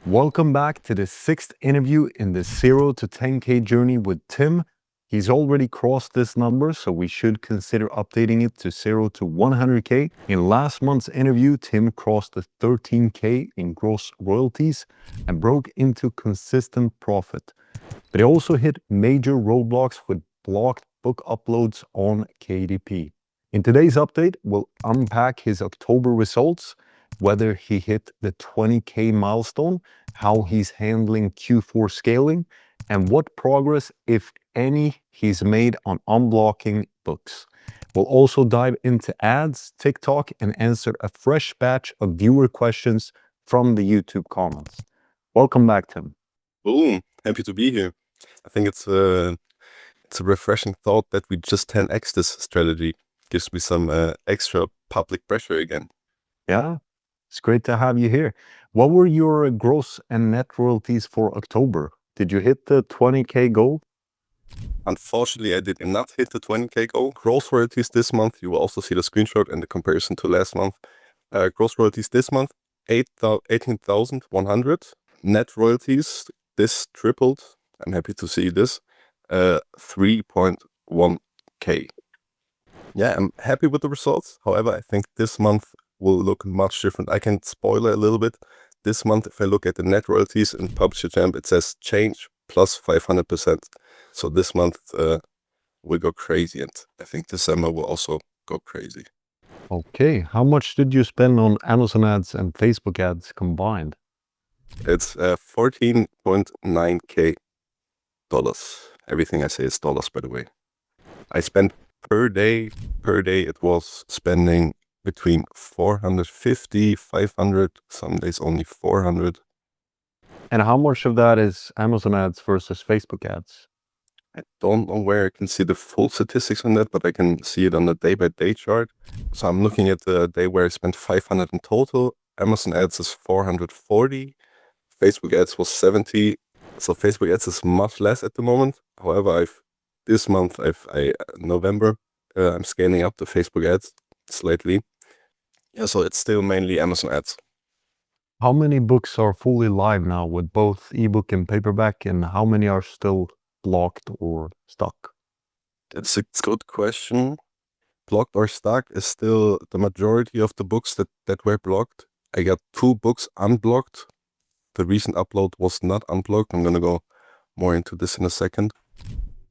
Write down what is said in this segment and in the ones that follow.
Welcome back to the sixth interview in the 0 to 10K journey with Tim. He's already crossed this number, so we should consider updating it to 0 to 100K. In last month's interview, Tim crossed the 13K in gross royalties and broke into consistent profit. But he also hit major roadblocks with blocked book uploads on KDP. In today's update, we'll unpack his October results, whether he hit the 20K milestone, how he's handling Q4 scaling, and what progress, if any, he's made on unblocking books. We'll also dive into ads, TikTok, and answer a fresh batch of viewer questions from the YouTube comments. Welcome back, Tim. Boom, happy to be here. I think it's a refreshing thought that we just 10x this strategy. Gives me some extra public pressure again. Yeah, it's great to have you here. What were your gross and net royalties for October? Did you hit the 20K goal? Unfortunately, I did not hit the 20K goal. Gross royalties this month, you will also see the screenshot and the comparison to last month. Gross royalties this month, 18,100. Net royalties, this tripled. I'm happy to see this. 3.1K. Yeah, I'm happy with the results. However, I think this month will look much different. I can spoiler a little bit. This month, if I look at the net royalties in PublishFlow, it says change plus 500%. So this month will go crazy, and I think December will also go crazy. Okay, how much did you spend on Amazon ads and Facebook ads combined? It's 14.9K dollars. Everything I say is dollars, by the way. I spent per day it was spending between 450, 500, some days only 400. And how much of that is Amazon ads versus Facebook ads? I don't know where I can see the full statistics on that, but I can see it on the day-by-day chart. So I'm looking at the day where I spent 500 in total. Amazon ads is 440. Facebook ads was 70. So Facebook ads is much less at the moment. However, this month, November, I'm scaling up the Facebook ads slightly. Yeah, so it's still mainly Amazon ads. How many books are fully live now with both ebook and paperback, and how many are still blocked or stuck? That's a good question. Blocked or stuck is still the majority of the books that were blocked. I got 2 books unblocked. The recent upload was not unblocked. I'm going to go more into this in a second.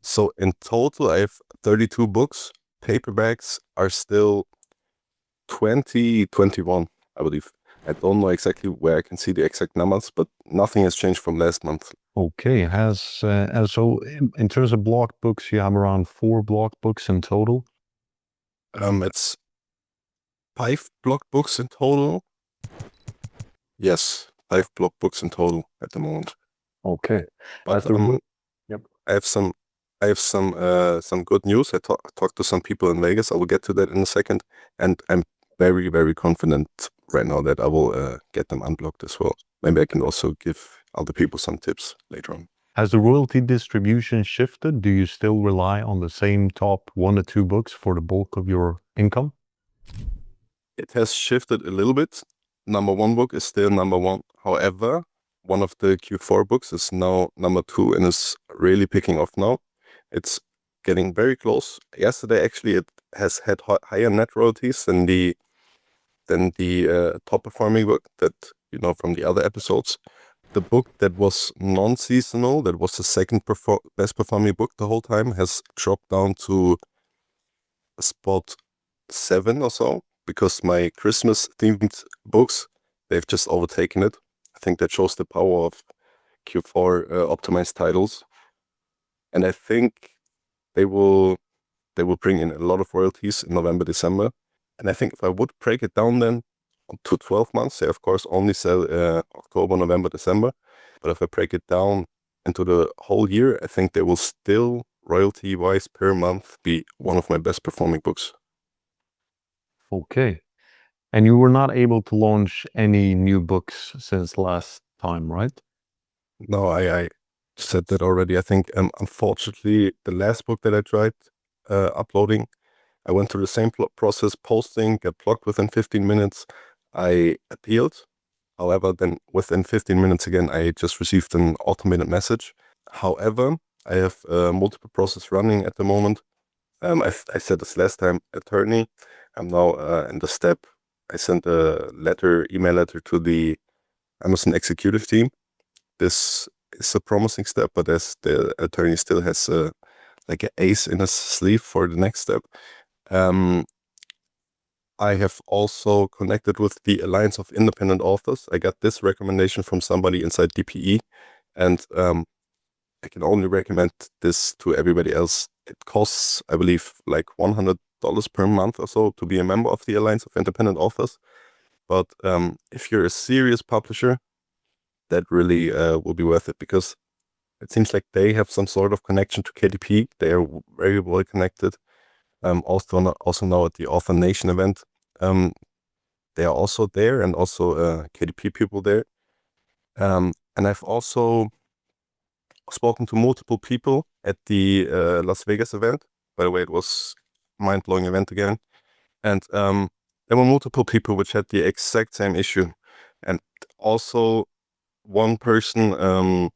So in total, I have 32 books. Paperbacks are still 21, I believe. I don't know exactly where I can see the exact numbers, but nothing has changed from last month. Okay, so in terms of blocked books, you have around 4 blocked books in total? It's 5 blocked books in total. Yes, 5 blocked books in total at the moment. Okay. But Yep. I have some good news. I talked to some people in Vegas. I will get to that in a second, and I'm very, very confident right now that I will get them unblocked as well. Maybe I can also give other people some tips later on. Has the royalty distribution shifted? Do you still rely on the same top 1 to 2 books for the bulk of your income? It has shifted a little bit. Number 1 book is still number 1. However, one of the Q4 books is now number 2 and is really picking off now. It's getting very close. Yesterday, actually, it has had higher net royalties than the top performing book that you know from the other episodes. The book that was non-seasonal, that was the second best performing book the whole time, has dropped down to spot 7 or so, because my Christmas themed books, they've just overtaken it. I think that shows the power of Q4 optimized titles, and I think they will bring in a lot of royalties in November, December. And I think if I would break it down then to 12 months, they of course only sell October, November, December. But if I break it down into the whole year, I think they will still, royalty-wise per month, be one of my best performing books. Okay. And you were not able to launch any new books since last time, right? No, I said that already. I think unfortunately the last book that I tried uploading, I went through the same process, posting, got blocked within 15 minutes. I appealed. However, then within 15 minutes again, I just received an automated message. However, I have multiple processes running at the moment. I said this last time, attorney. I'm now in the step. I sent a email letter to the Amazon executive team. This is a promising step, but as the attorney still has like an ace in his sleeve for the next step. I have also connected with the Alliance of Independent Authors. I got this recommendation from somebody inside DPE, and I can only recommend this to everybody else. It costs, I believe, like $100 per month or so to be a member of the Alliance of Independent Authors. But if you're a serious publisher, that really will be worth it, because it seems like they have some sort of connection to KDP. They are very well connected. Also now at the Author Nation event, they are also there, and also KDP people there. And I've also spoken to multiple people at the Las Vegas event. By the way, it was mind-blowing event again. And there were multiple people which had the exact same issue. And also one person,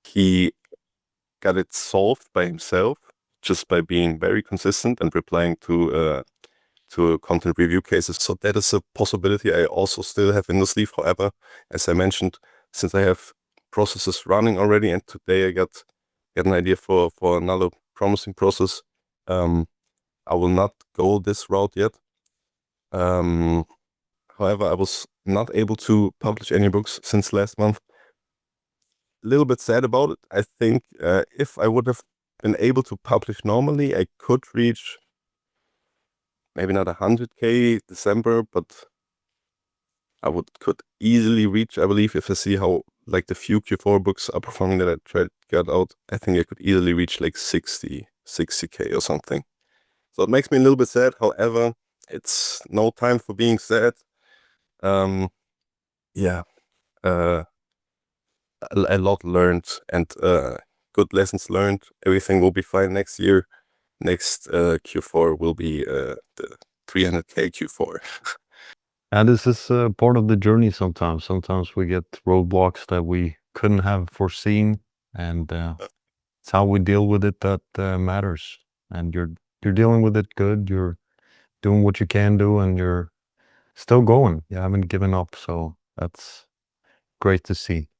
he got it solved by himself just by being very consistent and replying to content review cases. So that is a possibility I also still have in the sleeve. However, as I mentioned, since I have processes running already, and today I got an idea for another promising process, I will not go this route yet. However, I was not able to publish any books since last month. A little bit sad about it. I think if I would have been able to publish normally, I could reach maybe not 100K December, but I could easily reach, I believe, if I see how like the few Q4 books are performing that I tried to get out, I think I could easily reach like 60K or something. So it makes me a little bit sad. However, it's no time for being sad. Yeah, a lot learned, and good lessons learned. Everything will be fine next year. Next Q4 will be the 300K Q4. And this is part of the journey sometimes. Sometimes we get roadblocks that we couldn't have foreseen, and it's how we deal with it that matters. And you're dealing with it good. You're doing what you can do, and you're still going. You haven't given up, so that's great to see.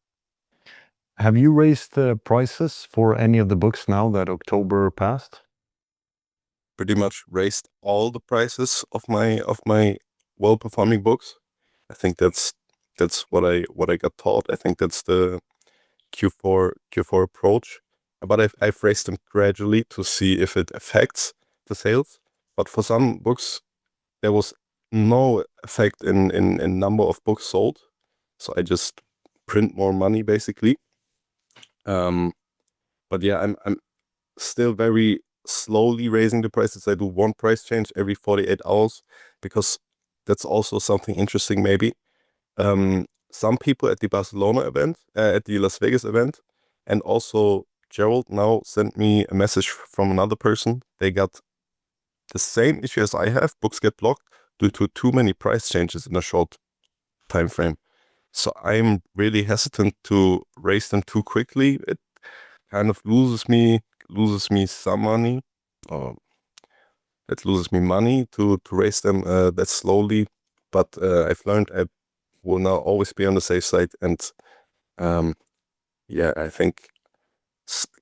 Have you raised the prices for any of the books now that October passed? Pretty much raised all the prices of my well-performing books. I think that's what I got taught. I think that's the Q4 approach. But I've raised them gradually to see if it affects the sales. But for some books, there was no effect in number of books sold. So I just print more money basically. But yeah, I'm still very slowly raising the prices. I do one price change every 48 hours, because that's also something interesting maybe. Some people at the Barcelona event, at the Las Vegas event, and also Gerald now sent me a message from another person. They got the same issue as I have. Books get blocked due to too many price changes in a short time frame. So I'm really hesitant to raise them too quickly. It kind of loses me some money, or it loses me money to raise them that slowly. But I've learned I will now always be on the safe side, and yeah, I think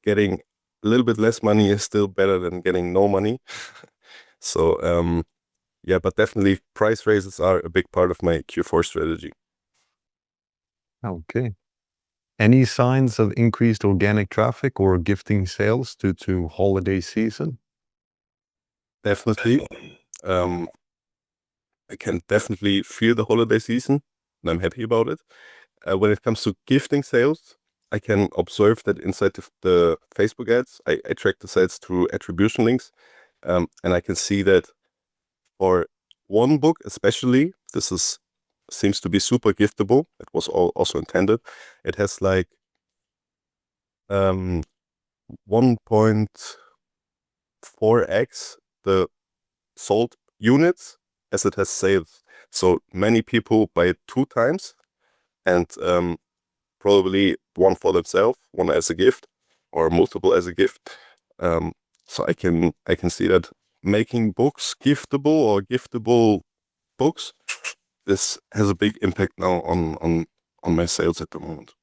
getting a little bit less money is still better than getting no money. So yeah, but definitely price raises are a big part of my Q4 strategy. Okay. Any signs of increased organic traffic or gifting sales due to holiday season? Definitely. I can definitely feel the holiday season, and I'm happy about it. When it comes to gifting sales, I can observe that inside the Facebook ads, I track the sites through attribution links, and I can see that for one book especially, seems to be super giftable. It was also intended. It has like 1.4x the sold units as it has sales. So many people buy it 2 times and probably one for themselves, one as a gift, or multiple as a gift. So I can see that making books giftable or giftable books, this has a big impact now on my sales at the moment.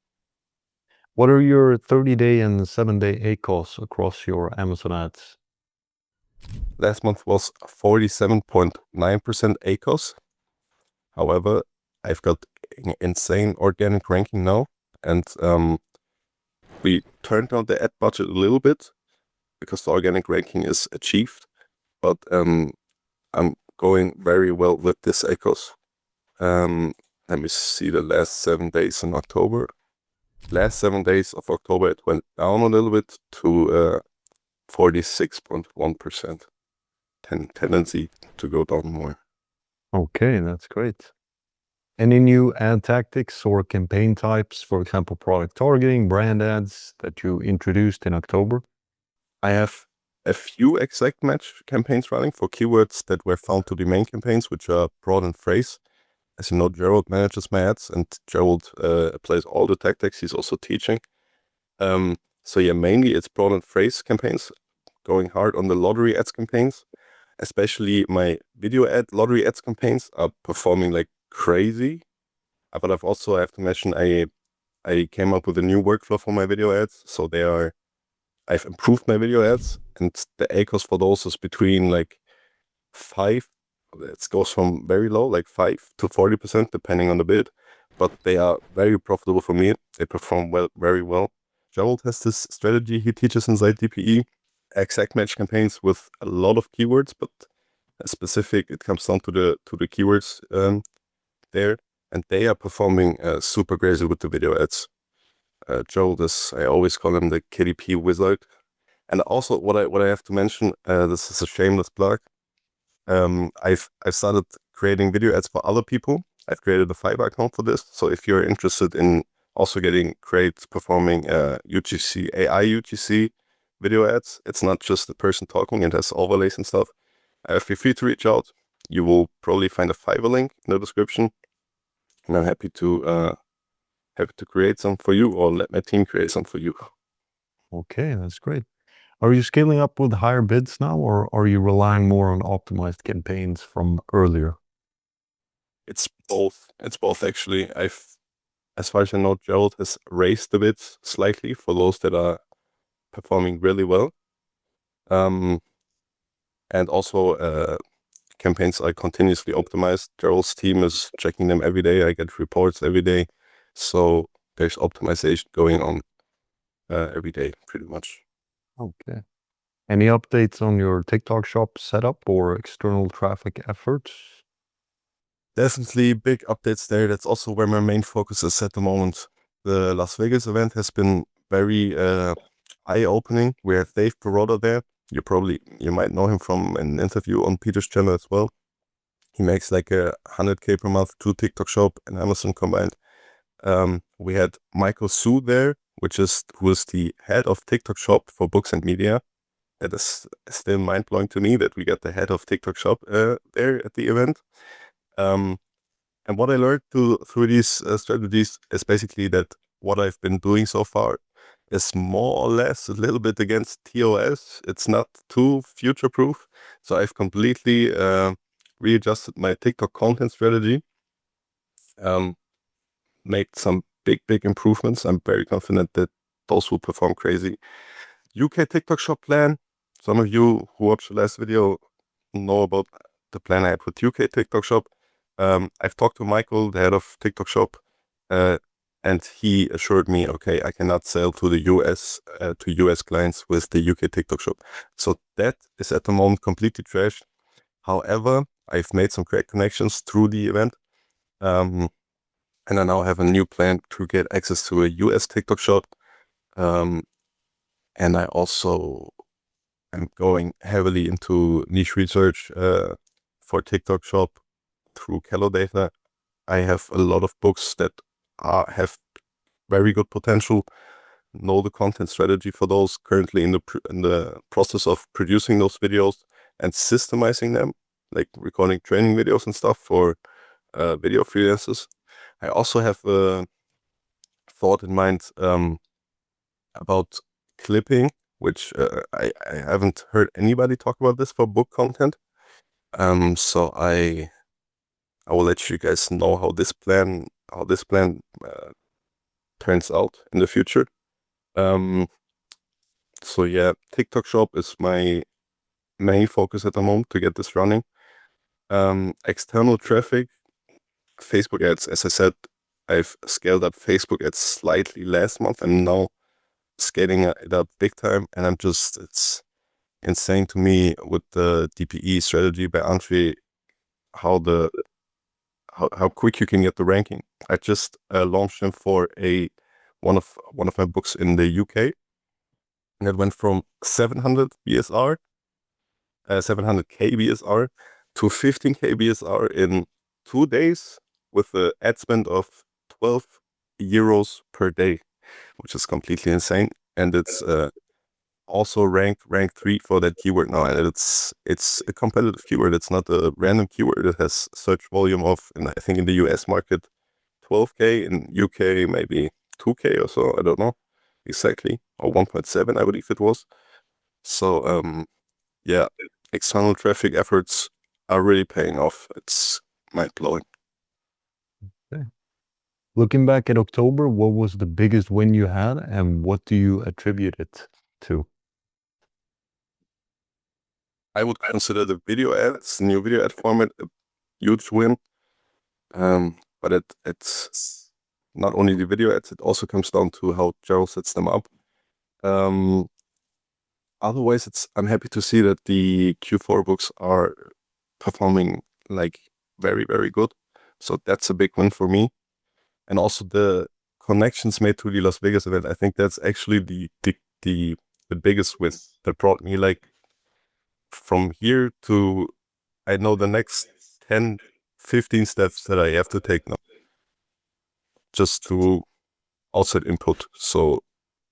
What are your 30-day and 7-day ACOS across your Amazon ads? Last month was 47.9% ACOS. However, I've got insane organic ranking now, and we turned down the ad budget a little bit because the organic ranking is achieved, but I'm going very well with this ACOS. Let me see the last 7 days in October. Last 7 days of October, it went down a little bit to 46.1%. Tendency to go down more. Okay, that's great. Any new ad tactics or campaign types, for example, product targeting, brand ads that you introduced in October? I have a few exact match campaigns running for keywords that were found to be main campaigns, which are broad and phrase. As you know, Gerald manages my ads, and Gerald applies all the tactics. He's also teaching. So yeah, mainly it's broad and phrase campaigns, going hard on the lottery ads campaigns. Especially my video ad lottery ads campaigns are performing like crazy. But I have to mention, I came up with a new workflow for my video ads. So I've improved my video ads, and the ACOS for those is between like 5, it goes from very low, like 5 to 40%, depending on the bid. But they are very profitable for me. They perform very well. Gerald has this strategy he teaches inside DPE, exact match campaigns with a lot of keywords, but specific, it comes down to the keywords there, and they are performing super crazy with the video ads. Gerald is, I always call him the KDP wizard. And also, what I have to mention, this is a shameless plug. I've started creating video ads for other people. I've created a Fiverr account for this. So if you're interested in also getting great performing UGC, AI UGC video ads, it's not just the person talking, it has overlays and stuff. Feel free to reach out. You will probably find a Fiverr link in the description. And I'm happy to create some for you, or let my team create some for you. Okay, that's great. Are you scaling up with higher bids now, or are you relying more on optimized campaigns from earlier? It's both. It's both, actually. As far as I know, Gerald has raised the bids slightly for those that are performing really well. And also, campaigns are continuously optimized. Gerald's team is checking them every day. I get reports every day. So there's optimization going on every day, pretty much. Okay. Any updates on your TikTok shop setup or external traffic efforts? Definitely big updates there. That's also where my main focus is at the moment. The Las Vegas event has been very eye-opening. We have Dave Baroda there. You might know him from an interview on Peter's channel as well. He makes like 100K per month through TikTok shop and Amazon combined. We had Michael Su there, who is the head of TikTok shop for books and media. That is still mind-blowing to me that we got the head of TikTok shop there at the event. And what I learned through these strategies is basically that what I've been doing so far is more or less a little bit against TOS. It's not too future-proof. So I've completely readjusted my TikTok content strategy, made some big improvements. I'm very confident that those will perform crazy. UK TikTok shop plan. Some of you who watched the last video know about the plan I had with UK TikTok shop. I've talked to Michael, the head of TikTok shop, and he assured me, okay, I cannot sell to the US clients with the UK TikTok shop. So that is at the moment completely trashed. However, I've made some great connections through the event. And I now have a new plan to get access to a US TikTok shop. And I also am going heavily into niche research for TikTok shop through Kello data. I have a lot of books that have very good potential. Know the content strategy for those. Currently in the process of producing those videos and systemizing them, like recording training videos and stuff for video freelancers. I also have a thought in mind about clipping, which I haven't heard anybody talk about this for book content. So I will let you guys know how this plan turns out in the future. So yeah, TikTok shop is my main focus at the moment to get this running. External traffic, Facebook ads, as I said, I've scaled up Facebook ads slightly last month and now scaling it up big time. And it's insane to me with the DPE strategy by Andre, how quick you can get the ranking. I just launched him for one of my books in the UK, and it went from 700 BSR, 700k BSR to 15k BSR in 2 days with an ad spend of 12 euros per day, which is completely insane. And it's also ranked 3 for that keyword now, and it's a competitive keyword. It's not a random keyword. It has search volume of, I think in the US market, 12k, in UK maybe 2k or so. I don't know exactly, or 1.7, I believe it was. So yeah, external traffic efforts are really paying off. It's mind-blowing. Okay. Looking back at October, what was the biggest win you had and what do you attribute it to? I would consider the video ads, new video ad format, a huge win. But it's not only the video ads, it also comes down to how Gerald sets them up. Otherwise, I'm happy to see that the Q4 books are performing like very, very good. So that's a big win for me. And also the connections made to the Las Vegas event, I think that's actually the biggest win that brought me like from here to, I know, the next 10, 15 steps that I have to take now just to outside input. So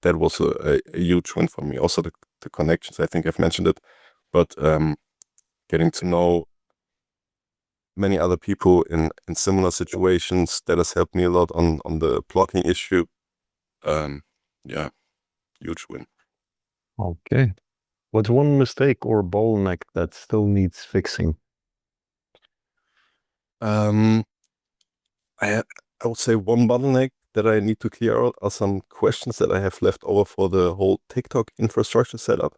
that was a huge win for me. Also the connections, I think I've mentioned it, but getting to know many other people in similar situations, that has helped me a lot on the blocking issue. Yeah, huge win. Okay. What's one mistake or bottleneck that still needs fixing? I would say one bottleneck that I need to clear out are some questions that I have left over for the whole TikTok infrastructure setup.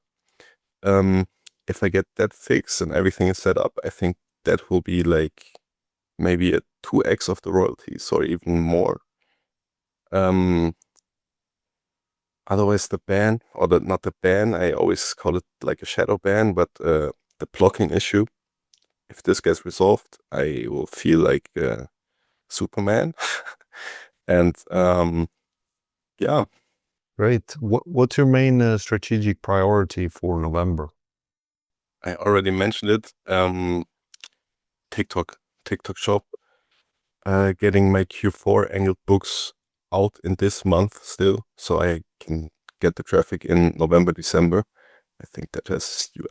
If I get that fixed and everything is set up, I think that will be like maybe a 2x of the royalties or even more. Otherwise the ban, or not the ban, I always call it like a shadow ban, but the blocking issue, if this gets resolved, I will feel like Superman. And yeah. Great. What's your main strategic priority for November? I already mentioned it. TikTok shop. Getting my Q4 annual books out in this month still, so I can get the traffic in November, December. I think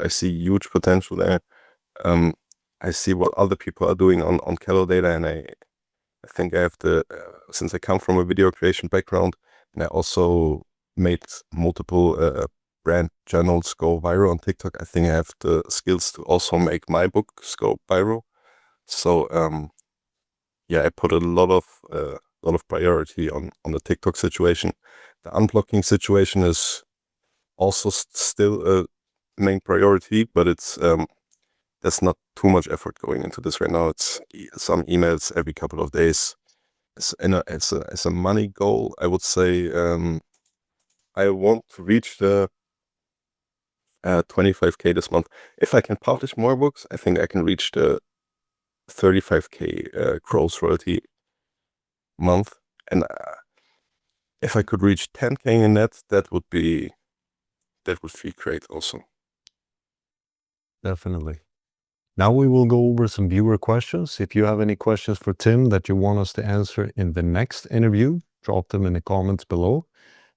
I see huge potential there. I see what other people are doing on Calo data, and I think I have since I come from a video creation background, and I also made multiple brand channels go viral on TikTok, I think I have the skills to also make my books go viral. So yeah, I put a lot of priority on the TikTok situation. The unblocking situation is also still a main priority, but it's there's not too much effort going into this right now. It's some emails every couple of days. It's a money goal, I would say. I want to reach the 25k this month. If I can publish more books, I think I can reach the 35k gross royalty month. And if I could reach 10k in that, that would feel great also. Definitely. Now we will go over some viewer questions. If you have any questions for Tim that you want us to answer in the next interview, drop them in the comments below.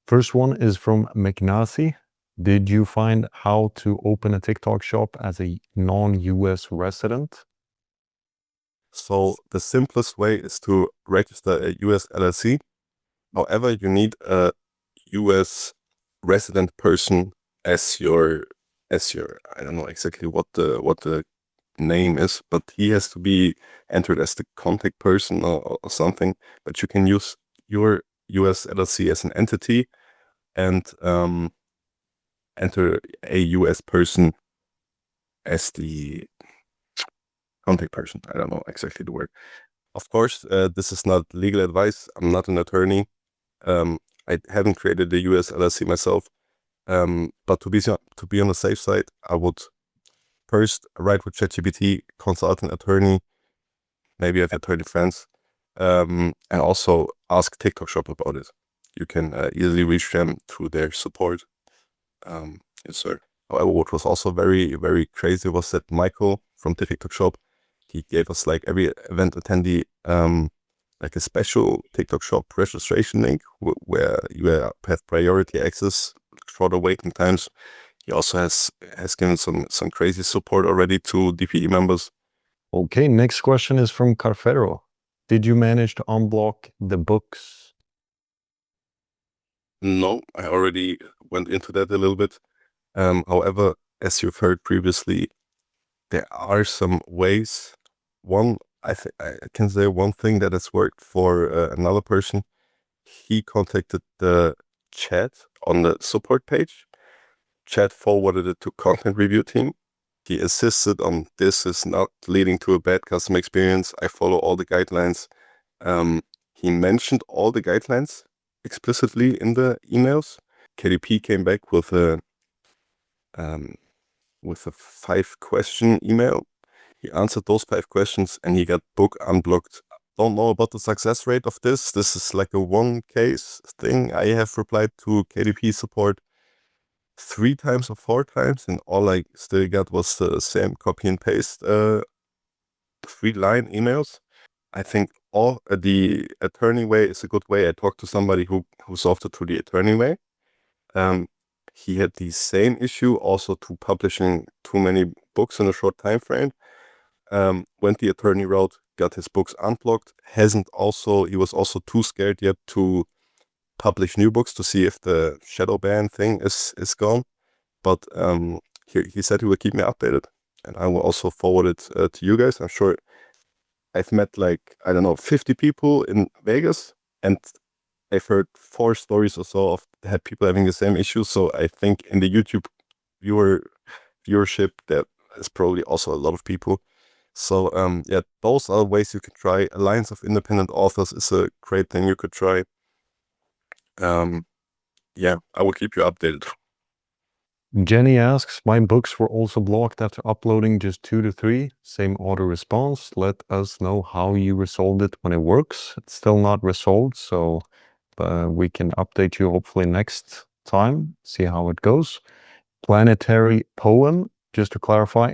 First one is from McNasty. Did you find how to open a TikTok shop as a non-US resident? So the simplest way is to register a US LLC. However, you need a US resident person as your I don't know exactly what the name is, but he has to be entered as the contact person or something. But you can use your US LLC as an entity and enter a US person as the contact person. I don't know exactly the word. Of course, this is not legal advice. I'm not an attorney. I haven't created a US LLC myself. But to be on the safe side, I would first write with ChatGPT, consult an attorney, maybe have attorney friends, and also ask TikTok Shop about it. You can easily reach them through their support. Yes, sir. However, what was also very, very crazy was that Michael from TikTok Shop, he gave us like every event attendee like a special TikTok Shop registration link where you have priority access, shorter waiting times. He also has given some crazy support already to DPE members. Okay, next question is from Carfero. Did you manage to unblock the books? No, I already went into that a little bit. However, as you've heard previously, there are some ways. One, I can say one thing that has worked for another person. He contacted the chat on the support page. Chat forwarded it to content review team. He insisted on this is not leading to a bad customer experience. I follow all the guidelines. He mentioned all the guidelines explicitly in the emails. KDP came back with a 5-question email. He answered those 5 questions and he got book unblocked. Don't know about the success rate of this. This is like a one case thing. I have replied to KDP support 3 times or 4 times, and all I still got was the same copy and paste 3-line emails. I think the attorney way is a good way. I talked to somebody who solved it through the attorney way. He had the same issue also to publishing too many books in a short time frame. Went the attorney route, got his books unblocked. He was also too scared yet to publish new books to see if the shadow ban thing is gone. But he said he would keep me updated, and I will also forward it to you guys. I'm sure I've met like, I don't know, 50 people in Vegas, and I've heard 4 stories or so of had people having the same issue. So I think in the YouTube viewership, there is probably also a lot of people. So yeah, those are ways you can try. Alliance of Independent Authors is a great thing you could try. Yeah, I will keep you updated. Jenny asks, my books were also blocked after uploading just 2 to 3. Same auto response. Let us know how you resolved it when it works. It's still not resolved, so we can update you hopefully next time, see how it goes. Planetary Poem, just to clarify,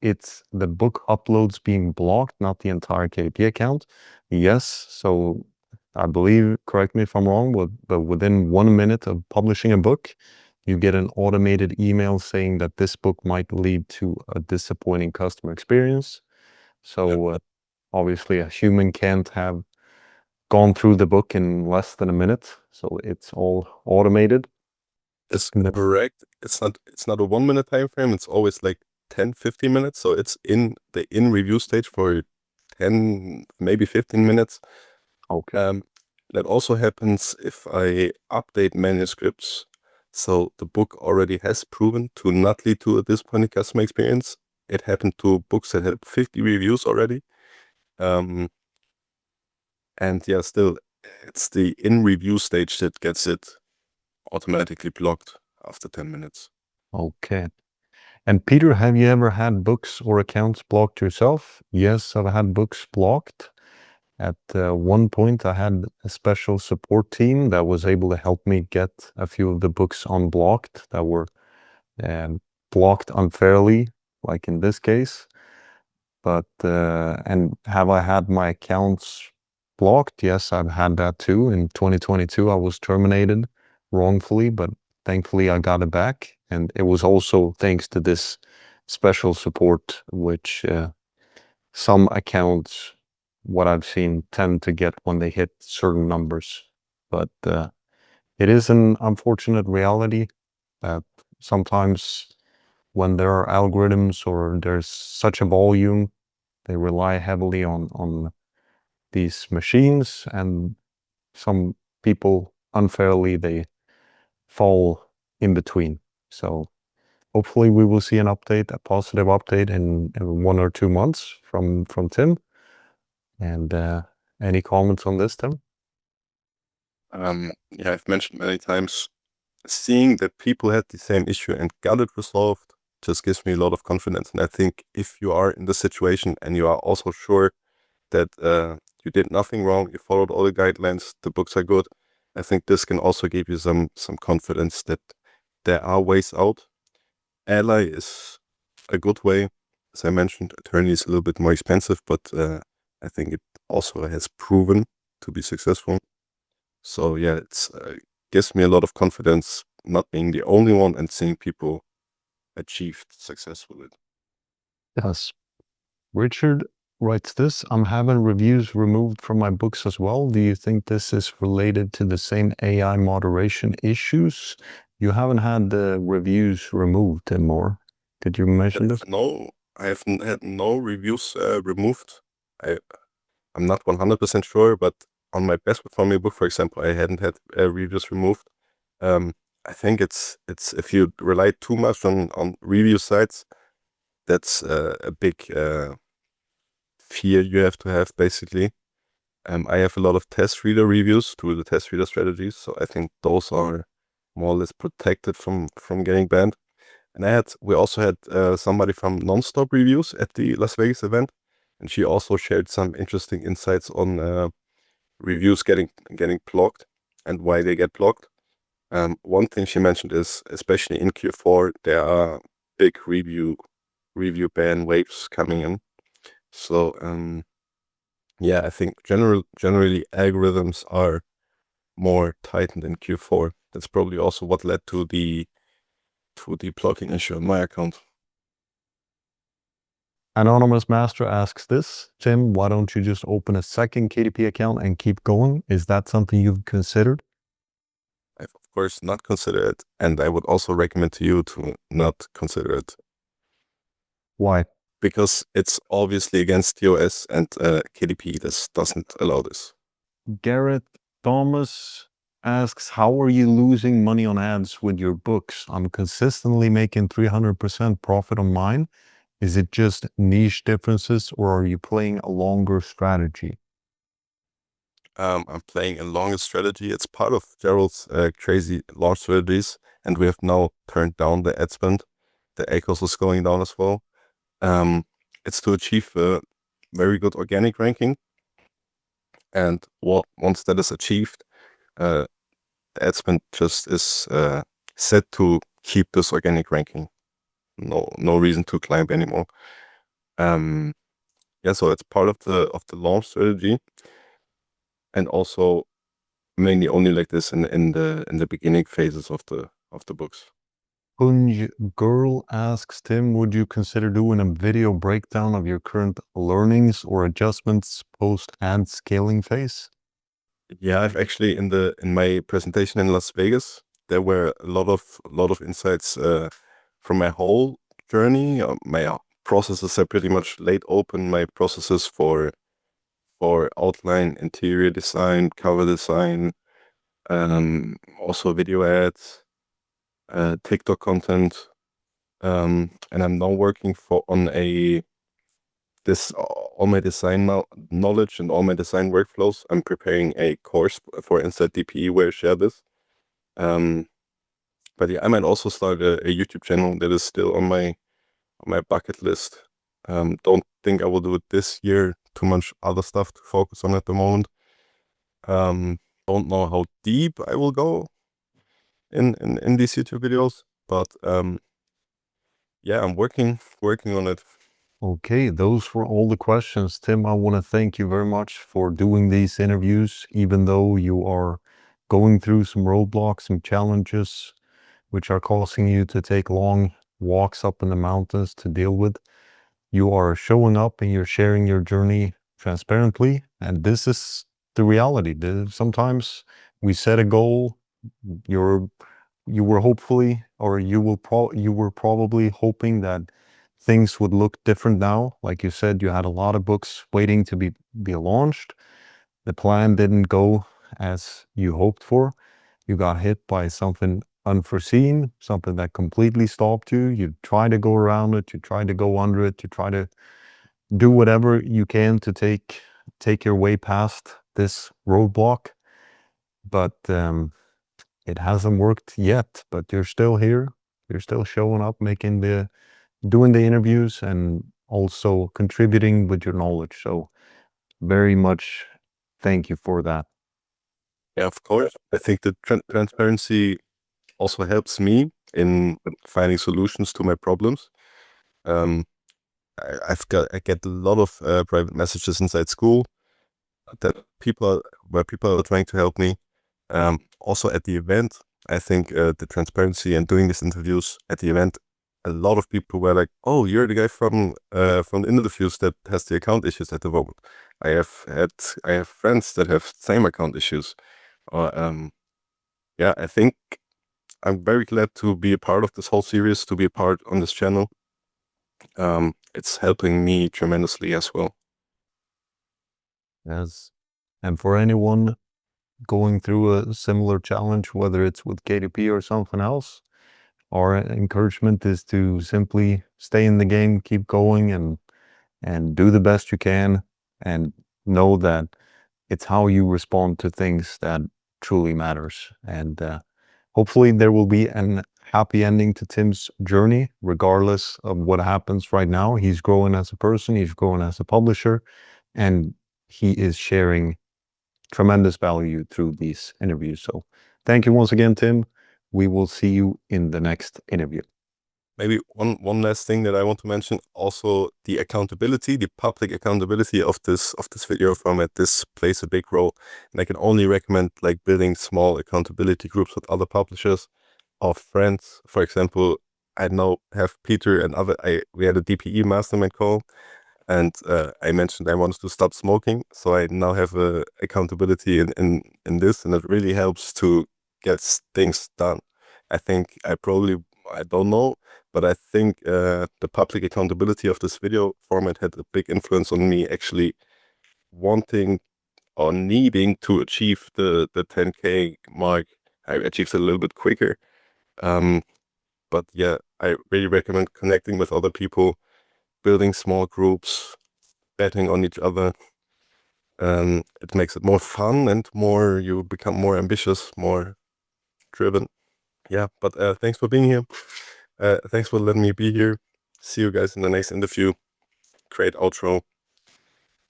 it's the book uploads being blocked, not the entire KDP account. Yes, so I believe, correct me if I'm wrong, but within 1 minute of publishing a book, you get an automated email saying that this book might lead to a disappointing customer experience. So obviously a human can't have gone through the book in less than a minute. So it's all automated. It's correct. It's not a 1 minute time frame. It's always like 10-15 minutes. So it's in the review stage for 10, maybe 15 minutes. Okay. That also happens if I update manuscripts. So the book already has proven to not lead to a disappointing customer experience. It happened to books that had 50 reviews already. And yeah, still, it's the review stage that gets it automatically blocked after 10 minutes. Okay. And Peter, have you ever had books or accounts blocked yourself? Yes, I've had books blocked. At one point, I had a special support team that was able to help me get a few of the books unblocked that were blocked unfairly, like in this case. But, and have I had my accounts blocked? Yes, I've had that too. In 2022, I was terminated wrongfully, but thankfully I got it back. And it was also thanks to this special support, which some accounts what I've seen tend to get when they hit certain numbers. But it is an unfortunate reality that sometimes when there are algorithms or there's such a volume, they rely heavily on these machines, and some people unfairly, they fall in between. So hopefully we will see an update, a positive update in 1 or 2 months from Tim. And any comments on this, Tim? Yeah, I've mentioned many times, seeing that people had the same issue and got it resolved just gives me a lot of confidence. And I think if you are in the situation and you are also sure that you did nothing wrong, you followed all the guidelines, the books are good, I think this can also give you some confidence that there are ways out. ALLi is a good way. As I mentioned, attorney is a little bit more expensive, but I think it also has proven to be successful. So yeah, it gives me a lot of confidence not being the only one and seeing people achieved success with it. Yes. Richard writes this: I'm having reviews removed from my books as well. Do you think this is related to the same AI moderation issues? You haven't had the reviews removed, Tim, or did you mention this? No, I have had no reviews removed. I'm not 100% sure, but on my best performing book, for example, I hadn't had reviews removed. I think it's if you rely too much on review sites, that's a big fear you have to have, basically. I have a lot of test reader reviews through the test reader strategies, so I think those are more or less protected from getting banned. And we also had somebody from Nonstop Reviews at the Las Vegas event, and she also shared some interesting insights on reviews getting blocked and why they get blocked. One thing she mentioned is, especially in Q4, there are big review ban waves coming in. So yeah, I think generally algorithms are more tightened in Q4. That's probably also what led to the blocking issue on my account. Anonymous Master asks this: Tim, why don't you just open a second KDP account and keep going? Is that something you've considered? I've of course not considered it, and I would also recommend to you to not consider it. Why? Because it's obviously against TOS, and KDP doesn't allow this. Garrett Thomas asks, how are you losing money on ads with your books? I'm consistently making 300% profit on mine. Is it just niche differences, or are you playing a longer strategy? I'm playing a longer strategy. It's part of Gerald's crazy launch strategies, and we have now turned down the ad spend. The ACOS is going down as well. It's to achieve a very good organic ranking, and once that is achieved, the ad spend just is set to keep this organic ranking. No reason to climb anymore. Yeah, so it's part of the launch strategy, and also mainly only like this in the beginning phases of the books. Punj Girl asks, Tim, would you consider doing a video breakdown of your current learnings or adjustments post ad scaling phase? Yeah, I've actually in my presentation in Las Vegas, there were a lot of insights from my whole journey. My processes are pretty much laid open. My processes for outline, interior design, cover design, also video ads, TikTok content, and I'm now working on all my design knowledge and all my design workflows. I'm preparing a course for Inside DP where I share this. But yeah, I might also start a YouTube channel. That is still on my bucket list. Don't think I will do it this year. Too much other stuff to focus on at the moment. Don't know how deep I will go in these YouTube videos, but yeah, I'm working on it. Okay, those were all the questions. Tim, I want to thank you very much for doing these interviews, even though you are going through some roadblocks, some challenges, which are causing you to take long walks up in the mountains to deal with. You are showing up and you're sharing your journey transparently. And this is the reality. Sometimes we set a goal, you were hopefully, or you were probably hoping that things would look different now. Like you said, you had a lot of books waiting to be launched. The plan didn't go as you hoped for. You got hit by something unforeseen, something that completely stopped you. You try to go around it, you try to go under it, you try to do whatever you can to take your way past this roadblock. But it hasn't worked yet, but you're still here. You're still showing up, doing the interviews, and also contributing with your knowledge. So very much thank you for that. Yeah, of course. I think the transparency also helps me in finding solutions to my problems. I get a lot of private messages inside Skool that people are trying to help me. Also at the event, I think the transparency and doing these interviews at the event, a lot of people were like, "Oh, you're the guy from the interviews that has the account issues at the moment." I have friends that have same account issues. Or yeah, I think I'm very glad to be a part of this whole series, to be a part on this channel. It's helping me tremendously as well. Yes. And for anyone going through a similar challenge, whether it's with KDP or something else, our encouragement is to simply stay in the game, keep going, and do the best you can, and know that it's how you respond to things that truly matters. And hopefully there will be an happy ending to Tim's journey, regardless of what happens right now. He's growing as a person, he's growing as a publisher, and he is sharing tremendous value through these interviews. So thank you once again, Tim. We will see you in the next interview. Maybe one last thing that I want to mention, also the accountability, the public accountability of this video format. This plays a big role, and I can only recommend like building small accountability groups with other publishers or friends. For example, I now have Peter and we had a DPE mastermind call, and I mentioned I wanted to stop smoking, so I now have a accountability in this, and it really helps to get things done. I think I don't know, but I think the public accountability of this video format had a big influence on me actually wanting or needing to achieve the 10K mark. I achieved it a little bit quicker. But yeah, I really recommend connecting with other people, building small groups, betting on each other. It makes it more fun and you become more ambitious, more driven. Yeah, but thanks for being here. Thanks for letting me be here. See you guys in the next interview. Great outro.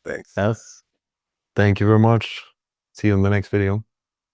Thanks. Yes. Thank you very much. See you in the next video.